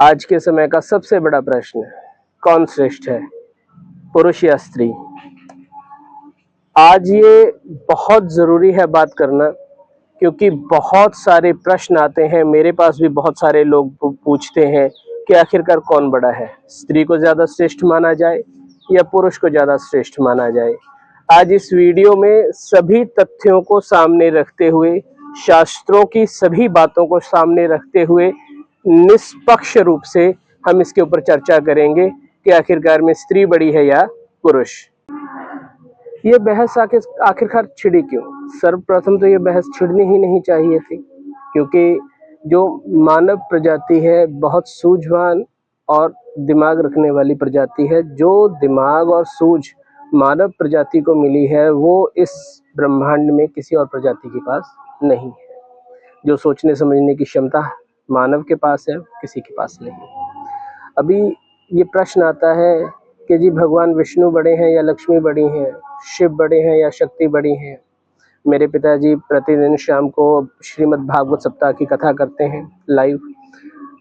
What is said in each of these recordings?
आज के समय का सबसे बड़ा प्रश्न, कौन श्रेष्ठ है, पुरुष या स्त्री। आज ये बहुत ज़रूरी है बात करना, क्योंकि बहुत सारे प्रश्न आते हैं। मेरे पास भी बहुत सारे लोग पूछते हैं कि आखिरकार कौन बड़ा है, स्त्री को ज़्यादा श्रेष्ठ माना जाए या पुरुष को ज़्यादा श्रेष्ठ माना जाए। आज इस वीडियो में सभी तथ्यों को सामने रखते हुए, शास्त्रों की सभी बातों को सामने रखते हुए निष्पक्ष रूप से हम इसके ऊपर चर्चा करेंगे कि आखिरकार में स्त्री बड़ी है या पुरुष। ये बहस आखिरकार छिड़ी क्यों? सर्वप्रथम तो ये बहस छिड़नी ही नहीं चाहिए थी, क्योंकि जो मानव प्रजाति है बहुत सूझवान और दिमाग रखने वाली प्रजाति है। जो दिमाग और सूझ मानव प्रजाति को मिली है वो इस ब्रह्मांड में किसी और प्रजाति के पास नहीं है। जो सोचने समझने की क्षमता मानव के पास है, किसी के पास नहीं। अभी ये प्रश्न आता है कि जी भगवान विष्णु बड़े हैं या लक्ष्मी बड़ी हैं, शिव बड़े हैं या शक्ति बड़ी हैं। मेरे पिताजी प्रतिदिन शाम को श्रीमद् भागवत सप्ताह की कथा करते हैं लाइव।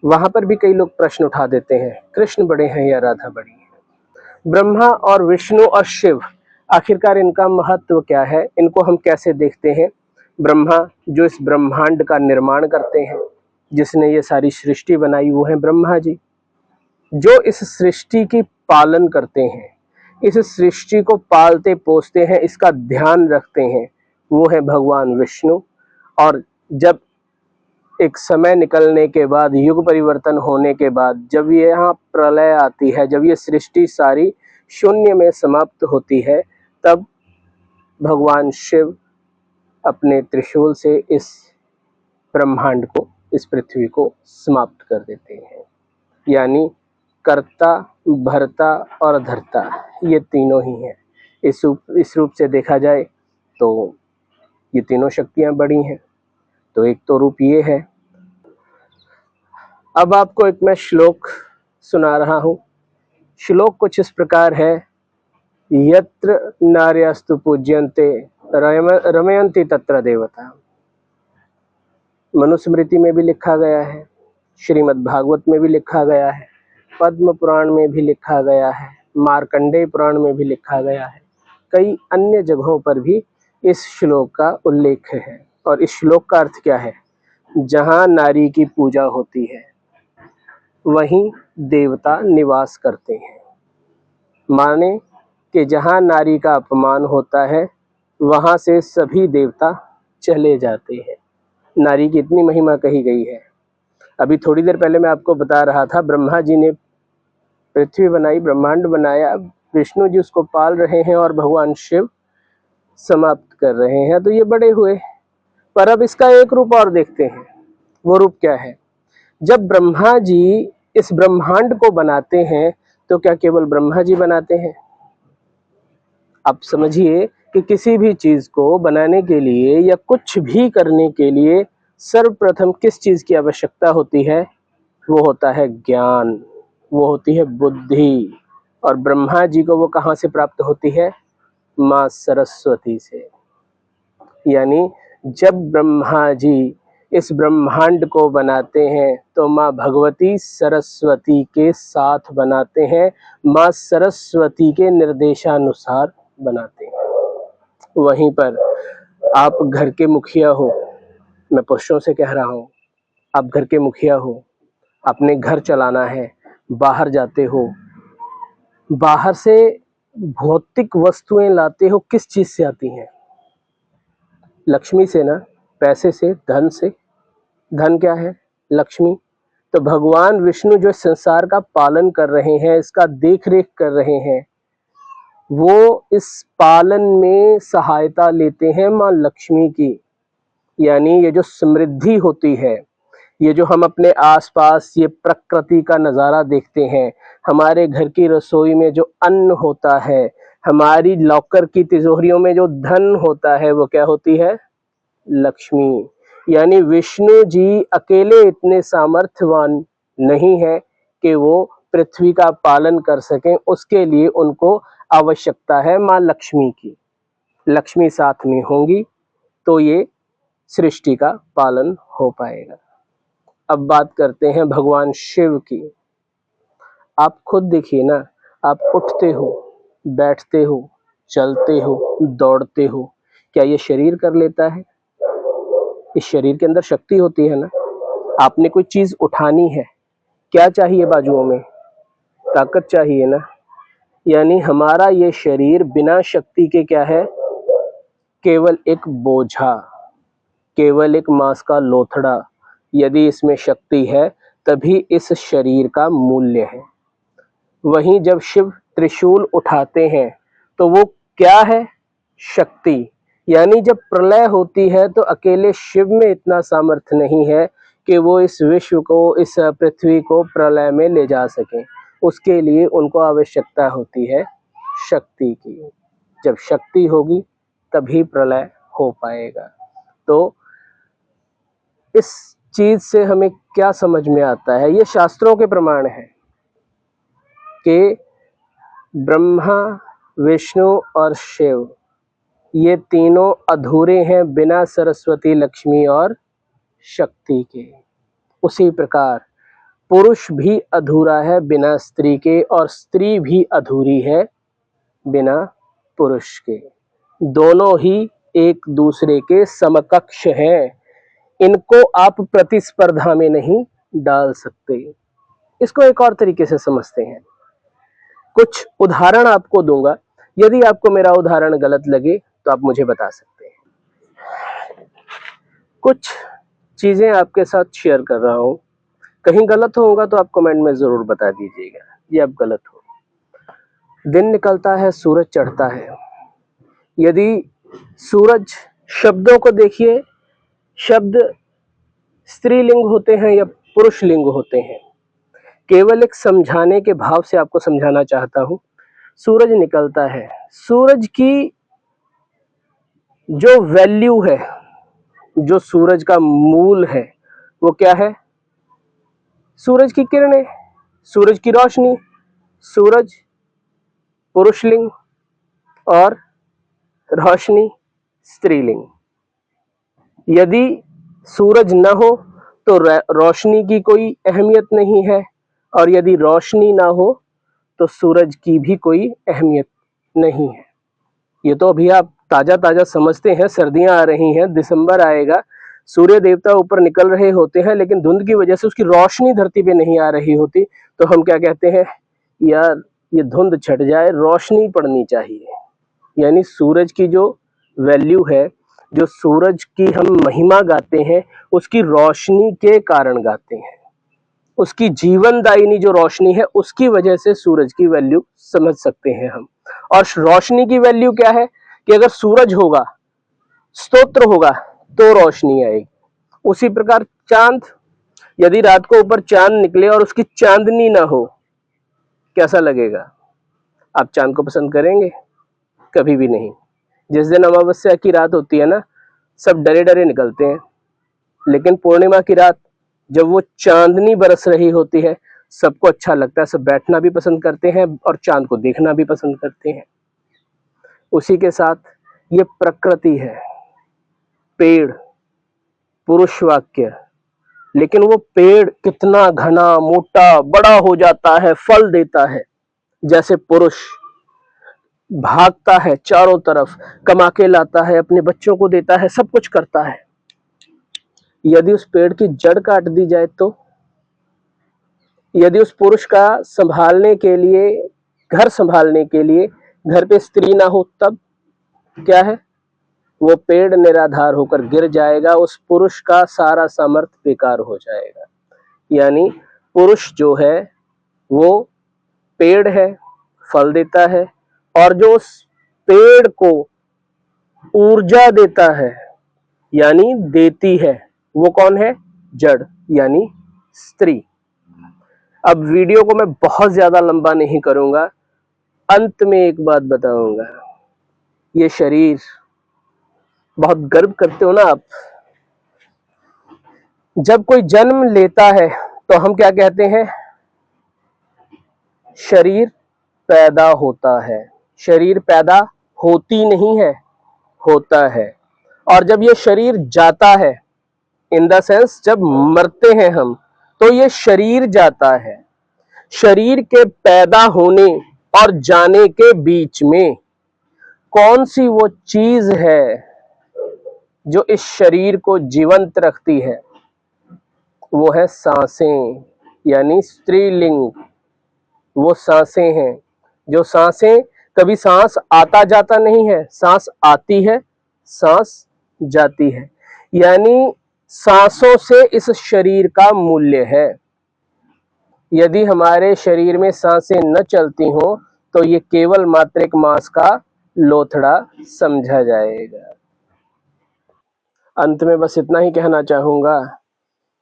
वहाँ पर भी कई लोग प्रश्न उठा देते हैं, कृष्ण बड़े हैं या राधा बड़ी है। ब्रह्मा और विष्णु और शिव, आखिरकार इनका महत्व क्या है, इनको हम कैसे देखते हैं। ब्रह्मा जो इस ब्रह्मांड का निर्माण करते हैं, जिसने ये सारी सृष्टि बनाई, वो है ब्रह्मा जी। जो इस सृष्टि की पालन करते हैं, इस सृष्टि को पालते पोसते हैं, इसका ध्यान रखते हैं, वो है भगवान विष्णु। और जब एक समय निकलने के बाद, युग परिवर्तन होने के बाद, जब ये यहाँ प्रलय आती है, जब ये सृष्टि सारी शून्य में समाप्त होती है, तब भगवान शिव अपने त्रिशूल से इस ब्रह्मांड को, इस पृथ्वी को समाप्त कर देते हैं। यानी कर्ता, भर्ता और धर्ता, ये तीनों ही हैं। इस रूप से देखा जाए तो ये तीनों शक्तियां बड़ी हैं। तो एक तो रूप ये है। अब आपको एक मैं श्लोक सुना रहा हूँ। श्लोक कुछ इस प्रकार है, यत्र नार्यस्तु पूज्यन्ते रमयन्ति तत्र देवता। मनुस्मृति में भी लिखा गया है, श्रीमद् भागवत में भी लिखा गया है, पद्म पुराण में भी लिखा गया है, मार्कंडेय पुराण में भी लिखा गया है, कई अन्य जगहों पर भी इस श्लोक का उल्लेख है। और इस श्लोक का अर्थ क्या है? जहाँ नारी की पूजा होती है वहीं देवता निवास करते हैं। माने कि जहाँ नारी का अपमान होता है वहाँ से सभी देवता चले जाते हैं। नारी की इतनी महिमा कही गई है। अभी थोड़ी देर पहले मैं आपको बता रहा था, ब्रह्मा जी ने पृथ्वी बनाई, ब्रह्मांड बनाया, विष्णु जी उसको पाल रहे हैं और भगवान शिव समाप्त कर रहे हैं। तो ये बड़े हुए। पर अब इसका एक रूप और देखते हैं। वो रूप क्या है? जब ब्रह्मा जी इस ब्रह्मांड को बनाते हैं तो क्या केवल ब्रह्मा जी बनाते हैं? आप समझिए कि किसी भी चीज को बनाने के लिए या कुछ भी करने के लिए सर्वप्रथम किस चीज की आवश्यकता होती है? वो होता है ज्ञान, वो होती है बुद्धि। और ब्रह्मा जी को वो कहाँ से प्राप्त होती है? माँ सरस्वती से। यानी जब ब्रह्मा जी इस ब्रह्मांड को बनाते हैं तो माँ भगवती सरस्वती के साथ बनाते हैं, माँ सरस्वती के निर्देशानुसार बनाते हैं। वहीं पर आप घर के मुखिया हो, मैं पुरुषों से कह रहा हूँ, आप घर के मुखिया हो, अपने घर चलाना है, बाहर जाते हो, बाहर से भौतिक वस्तुएं लाते हो, किस चीज से आती हैं? लक्ष्मी से ना, पैसे से, धन से। धन क्या है? लक्ष्मी। तो भगवान विष्णु जो संसार का पालन कर रहे हैं, इसका देख रेख कर रहे हैं, वो इस पालन में सहायता लेते हैं माँ लक्ष्मी की। यानी ये जो समृद्धि होती है, ये जो हम अपने आसपास ये प्रकृति का नज़ारा देखते हैं, हमारे घर की रसोई में जो अन्न होता है, हमारी लॉकर की तिजोरियों में जो धन होता है, वो क्या होती है? लक्ष्मी। यानी विष्णु जी अकेले इतने सामर्थ्यवान नहीं है कि वो पृथ्वी का पालन कर सकें, उसके लिए उनको आवश्यकता है माँ लक्ष्मी की। लक्ष्मी साथ में होंगी तो ये सृष्टि का पालन हो पाएगा। अब बात करते हैं भगवान शिव की। आप खुद देखिए ना, आप उठते हो, बैठते हो, चलते हो, दौड़ते हो, क्या ये शरीर कर लेता है? इस शरीर के अंदर शक्ति होती है ना। आपने कोई चीज उठानी है, क्या चाहिए बाजुओं में? ताकत चाहिए ना। यानी हमारा ये शरीर बिना शक्ति के क्या है? केवल एक बोझा, केवल एक मांस का लोथड़ा। यदि इसमें शक्ति है तभी इस शरीर का मूल्य है। वहीं जब शिव त्रिशूल उठाते हैं तो वो क्या है? शक्ति। यानी जब प्रलय होती है तो अकेले शिव में इतना सामर्थ्य नहीं है कि वो इस विश्व को, इस पृथ्वी को प्रलय में ले जा सकें। उसके लिए उनको आवश्यकता होती है शक्ति की। जब शक्ति होगी तभी प्रलय हो पाएगा। तो इस चीज से हमें क्या समझ में आता है? ये शास्त्रों के प्रमाण है कि ब्रह्मा, विष्णु और शिव ये तीनों अधूरे हैं बिना सरस्वती, लक्ष्मी और शक्ति के। उसी प्रकार पुरुष भी अधूरा है बिना स्त्री के, और स्त्री भी अधूरी है बिना पुरुष के। दोनों ही एक दूसरे के समकक्ष हैं। इनको आप प्रतिस्पर्धा में नहीं डाल सकते। इसको एक और तरीके से समझते हैं। कुछ उदाहरण आपको दूंगा, यदि आपको मेरा उदाहरण गलत लगे तो आप मुझे बता सकते हैं। कुछ चीजें आपके साथ शेयर कर रहा हूं, कहीं गलत होगा तो आप कमेंट में जरूर बता दीजिएगा ये आप गलत हो। दिन निकलता है, सूरज चढ़ता है। यदि सूरज, शब्दों को देखिए, शब्द स्त्रीलिंग होते हैं या पुरुष लिंग होते हैं। केवल एक समझाने के भाव से आपको समझाना चाहता हूं। सूरज निकलता है, सूरज की जो वैल्यू है, जो सूरज का मूल है, वो क्या है? सूरज की किरणें, सूरज की रोशनी। सूरज पुरुषलिंग और रोशनी स्त्रीलिंग। यदि सूरज न हो तो रोशनी की कोई अहमियत नहीं है, और यदि रोशनी ना हो तो सूरज की भी कोई अहमियत नहीं है। ये तो अभी आप ताजा ताजा समझते हैं। सर्दियां आ रही हैं, दिसंबर आएगा, सूर्य देवता ऊपर निकल रहे होते हैं, लेकिन धुंध की वजह से उसकी रोशनी धरती पे नहीं आ रही होती, तो हम क्या कहते हैं? यार ये धुंध छट जाए, रोशनी पड़नी चाहिए। यानी सूरज की जो वैल्यू है, जो सूरज की हम महिमा गाते हैं, उसकी रोशनी के कारण गाते हैं। उसकी जीवनदायिनी जो रोशनी है, उसकी वजह से सूरज की वैल्यू समझ सकते हैं हम। और रोशनी की वैल्यू क्या है कि अगर सूरज होगा, स्तोत्र होगा, तो रोशनी आएगी। उसी प्रकार चांद, यदि रात को ऊपर चांद निकले और उसकी चांदनी ना हो, कैसा लगेगा? आप चांद को पसंद करेंगे? कभी भी नहीं। जिस दिन अमावस्या की रात होती है ना, सब डरे डरे निकलते हैं, लेकिन पूर्णिमा की रात जब वो चांदनी बरस रही होती है, सबको अच्छा लगता है, सब बैठना भी पसंद करते हैं और चांद को देखना भी पसंद करते हैं। उसी के साथ ये प्रकृति है, पेड़, पुरुष वाक्य। लेकिन वो पेड़ कितना घना, मोटा, बड़ा हो जाता है, फल देता है। जैसे पुरुष भागता है चारों तरफ, कमा के लाता है, अपने बच्चों को देता है, सब कुछ करता है। यदि उस पेड़ की जड़ काट दी जाए तो, यदि उस पुरुष का संभालने के लिए, घर संभालने के लिए घर पे स्त्री ना हो, तब क्या है? वो पेड़ निराधार होकर गिर जाएगा, उस पुरुष का सारा सामर्थ्य बेकार हो जाएगा। यानी पुरुष जो है वो पेड़ है, फल देता है, और जो उस पेड़ को ऊर्जा देता है, यानी देती है, वो कौन है? जड़, यानी स्त्री। अब वीडियो को मैं बहुत ज्यादा लंबा नहीं करूंगा, अंत में एक बात बताऊंगा। ये शरीर, बहुत गर्व करते हो ना आप, जब कोई जन्म लेता है तो हम क्या कहते हैं? शरीर पैदा होता है। शरीर पैदा होती नहीं है, होता है। और जब ये शरीर जाता है इन द सेंस जब मरते हैं हम तो ये शरीर जाता है। शरीर के पैदा होने और जाने के बीच में कौन सी वो चीज है जो इस शरीर को जीवंत रखती है? वो है सांसें, यानी स्त्रीलिंग। वो सांसें हैं। जो सांसें, कभी सांस आता जाता नहीं है, सांस आती है, सांस जाती है, यानी सांसों से इस शरीर का मूल्य है। यदि हमारे शरीर में सांसें न चलती हो तो ये केवल मात्र एक मांस का लोथड़ा समझा जाएगा। अंत में बस इतना ही कहना चाहूंगा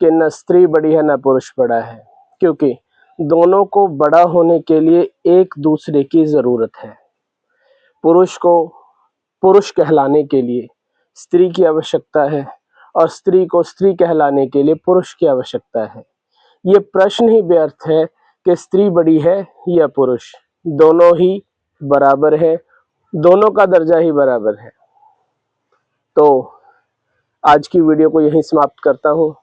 कि न स्त्री बड़ी है न पुरुष बड़ा है, क्योंकि दोनों को बड़ा होने के लिए एक दूसरे की जरूरत है। पुरुष को पुरुष कहलाने के लिए स्त्री की आवश्यकता है और स्त्री को स्त्री कहलाने के लिए पुरुष की आवश्यकता है। ये प्रश्न ही व्यर्थ है कि स्त्री बड़ी है या पुरुष, दोनों ही बराबर है, दोनों का दर्जा ही बराबर है। तो आज की वीडियो को यहीं समाप्त करता हूँ।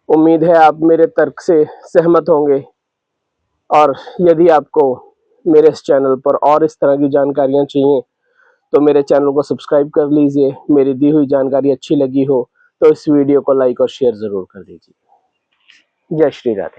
उम्मीद है आप मेरे तर्क से सहमत होंगे, और यदि आपको मेरे इस चैनल पर और इस तरह की जानकारियाँ चाहिए तो मेरे चैनल को सब्सक्राइब कर लीजिए। मेरी दी हुई जानकारी अच्छी लगी हो तो इस वीडियो को लाइक और शेयर जरूर कर दीजिए। जय श्री राधे।